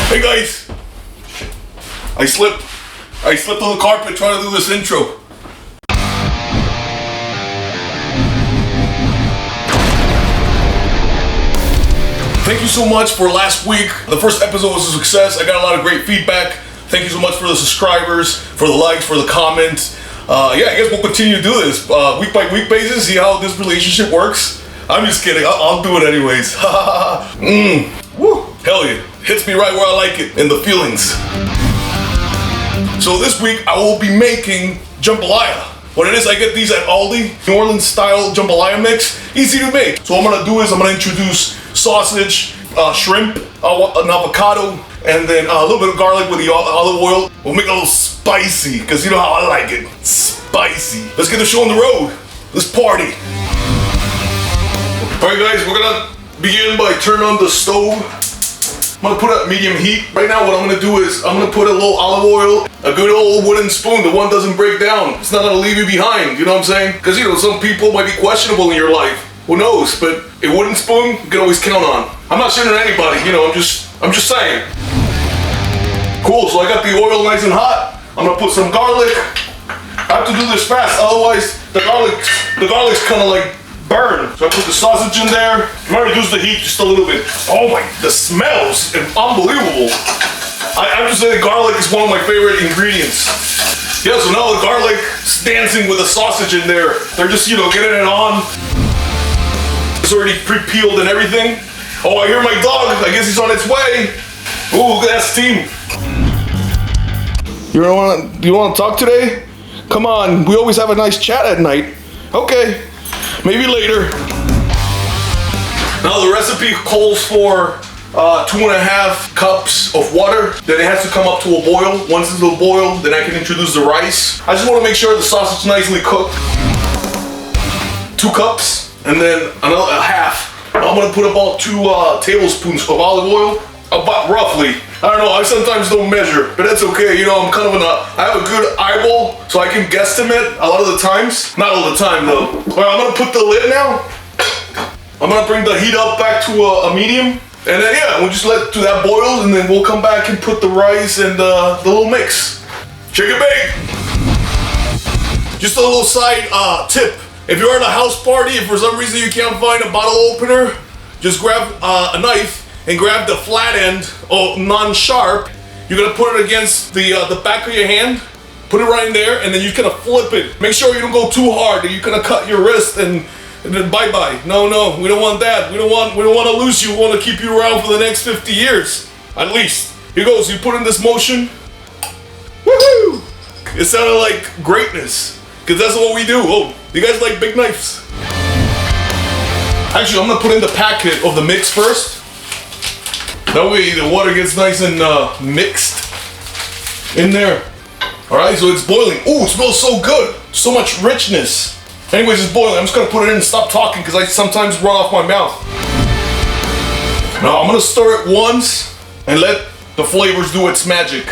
Hey guys, I slipped on the carpet trying to do this intro. Thank you so much for last week. The first episode was a success. I got a lot of great feedback. Thank you so much for the subscribers, for the likes, for the comments. I guess we'll continue to do this week by week basis, see how this relationship works. I'm just kidding, I'll do it anyways. Woo, hell yeah. Hits me right where I like it, in the feelings. So this week I will be making jambalaya. What it is, I get these at Aldi, New Orleans style jambalaya mix, easy to make. So what I'm gonna do is I'm gonna introduce sausage, shrimp, an avocado, and then a little bit of garlic with the olive oil. We'll make it a little spicy, because you know how I like it, spicy. Let's get the show on the road. Let's party. All right guys, we're gonna begin by turning on the stove. I'm gonna put it at medium heat. Right now what I'm gonna do is I'm gonna put a little olive oil, a good old wooden spoon, the one doesn't break down. It's not gonna leave you behind, you know what I'm saying? Because you know, some people might be questionable in your life. Who knows? But a wooden spoon you can always count on. I'm not shitting on anybody, you know, I'm just saying. Cool, so I got the oil nice and hot. I'm gonna put some garlic. I have to do this fast, otherwise the garlic's kinda like burn. So I put the sausage in there. I'm gonna reduce the heat just a little bit. Oh my, the smells is unbelievable. I just say the garlic is one of my favorite ingredients. Yeah, so now the garlic's dancing with the sausage in there. They're just, you know, getting it on. It's already pre-peeled and everything. Oh, I hear my dog. I guess he's on its way. Ooh, look at that steam. You wanna talk today? Come on, we always have a nice chat at night. Okay. Maybe later. Now the recipe calls for 2.5 cups of water. Then it has to come up to a boil. Once it's a boil, then I can introduce the rice. I just want to make sure the sausage is nicely cooked. 2 cups, and then a half. I'm gonna put about 2 tablespoons of olive oil, about roughly. I don't know, I sometimes don't measure, but that's okay. You know, I'm kind of I have a good eyeball, so I can guesstimate a lot of the times. Not all the time though. All right, I'm gonna put the lid now. I'm gonna bring the heat up back to a medium. And then yeah, we'll just let that boil, and then we'll come back and put the rice and the little mix. Shake and bake. Just a little side tip. If you're at a house party and for some reason you can't find a bottle opener, just grab a knife and grab the flat end, non-sharp. You're gonna put it against the back of your hand, put it right in there, and then you're gonna flip it. Make sure you don't go too hard, or you're gonna cut your wrist and then bye-bye. No, we don't want that. We don't want to lose you. We want to keep you around for the next 50 years, at least. Here goes. You put in this motion. Woohoo! It sounded like greatness, because that's what we do. Oh, you guys like big knives? Actually, I'm gonna put in the packet of the mix first. That way the water gets nice and mixed in there. All right, so it's boiling. Ooh, it smells so good. So much richness. Anyways, it's boiling. I'm just gonna put it in and stop talking because I sometimes run off my mouth. Now I'm gonna stir it once and let the flavors do its magic.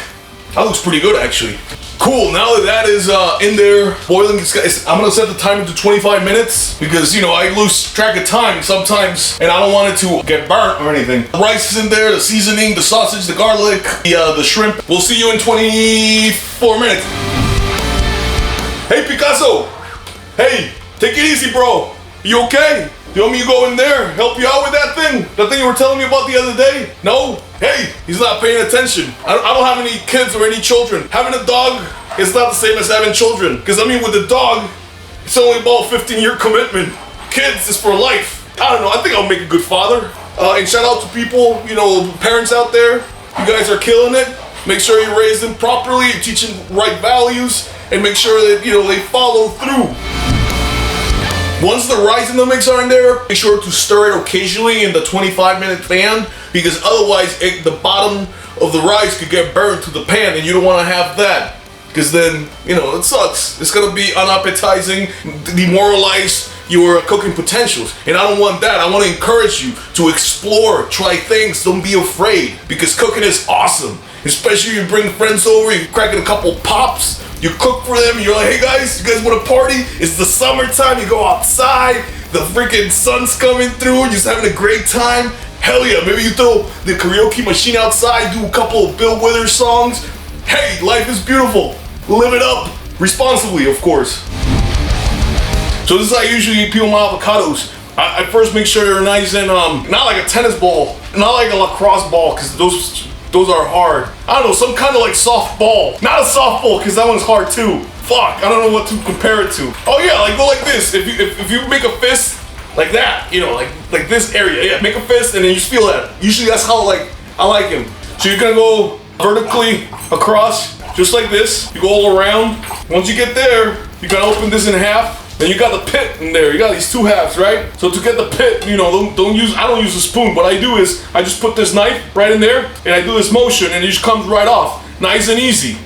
That looks pretty good actually. Cool, now that is in there boiling, I'm gonna set the timer to 25 minutes because, you know, I lose track of time sometimes and I don't want it to get burnt or anything. The rice is in there, the seasoning, the sausage, the garlic, the shrimp. We'll see you in 24 minutes. Hey Picasso! Hey, take it easy, bro. You okay? You want me to go in there, help you out with that thing? That thing you were telling me about the other day? No? Hey, he's not paying attention. I don't have any kids or any children. Having a dog is not the same as having children. Because I mean, with the dog, it's only about 15-year commitment. Kids is for life. I don't know, I think I'll make a good father. And shout out to people, you know, parents out there. You guys are killing it. Make sure you raise them properly, teach them right values, and make sure that, you know, they follow through. Once the rice and the mix are in there, make sure to stir it occasionally in the 25-minute pan, because otherwise the bottom of the rice could get burned to the pan, and you don't want to have that, because then, you know, it sucks. It's gonna be unappetizing, demoralize your cooking potentials, and I don't want that. I want to encourage you to explore, try things, don't be afraid, because cooking is awesome. Especially you bring friends over, you're cracking a couple pops, you cook for them, you're like, hey guys, you guys want to party? It's the summertime, you go outside, the freaking sun's coming through, you're just having a great time. Hell yeah, maybe you throw the karaoke machine outside, do a couple of Bill Withers songs. Hey, life is beautiful. Live it up. Responsibly, of course. So this is how I usually peel my avocados. I first make sure they're nice and, not like a tennis ball, not like a lacrosse ball, because those are hard. I don't know, some kind of like soft ball. Not a softball, because that one's hard too. Fuck, I don't know what to compare it to. Oh yeah, like go like this. If you make a fist, like that, you know, like this area. Yeah, make a fist and then you just feel that. Usually that's how like I like him. So you're gonna go vertically across, just like this. You go all around. Once you get there, you're gonna open this in half. Then you got the pit in there. You got these two halves, right? So to get the pit, you know, I don't use a spoon. What I do is I just put this knife right in there and I do this motion and it just comes right off. Nice and easy.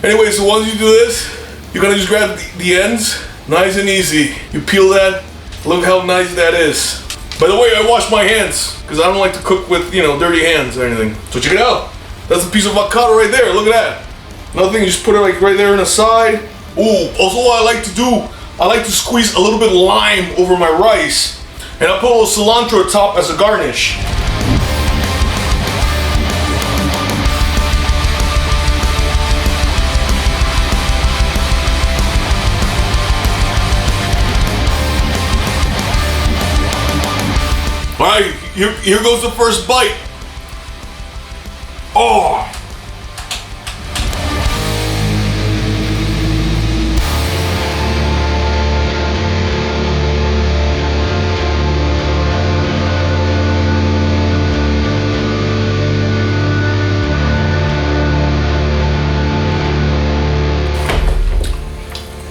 Anyway, so once you do this, you're gonna just grab the ends, nice and easy. You peel that. Look how nice that is. By the way, I wash my hands because I don't like to cook with, you know, dirty hands or anything. So check it out. That's a piece of avocado right there. Look at that. Nothing, you just put it like right there on the side. Ooh, also what I like to do, I like to squeeze a little bit of lime over my rice and I put a little cilantro on top as a garnish. All right, here goes the first bite. Oh.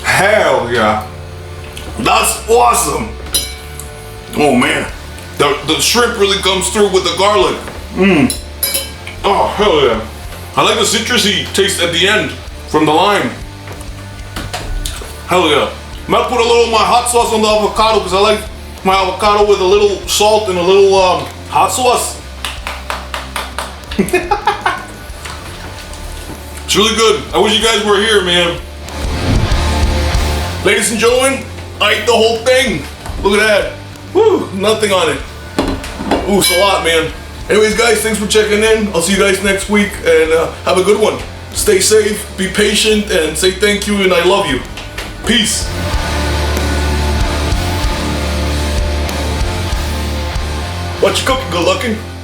Hell yeah. That's awesome. Oh man. The shrimp really comes through with the garlic. Mmm. Oh, hell yeah. I like the citrusy taste at the end from the lime. Hell yeah. I'm gonna put a little of my hot sauce on the avocado because I like my avocado with a little salt and a little hot sauce. It's really good. I wish you guys were here, man. Ladies and gentlemen, I ate the whole thing. Look at that. Woo, nothing on it. Ooh, it's a lot, man. Anyways, guys, thanks for checking in. I'll see you guys next week, and have a good one. Stay safe, be patient, and say thank you, and I love you. Peace. What you cooking, good looking?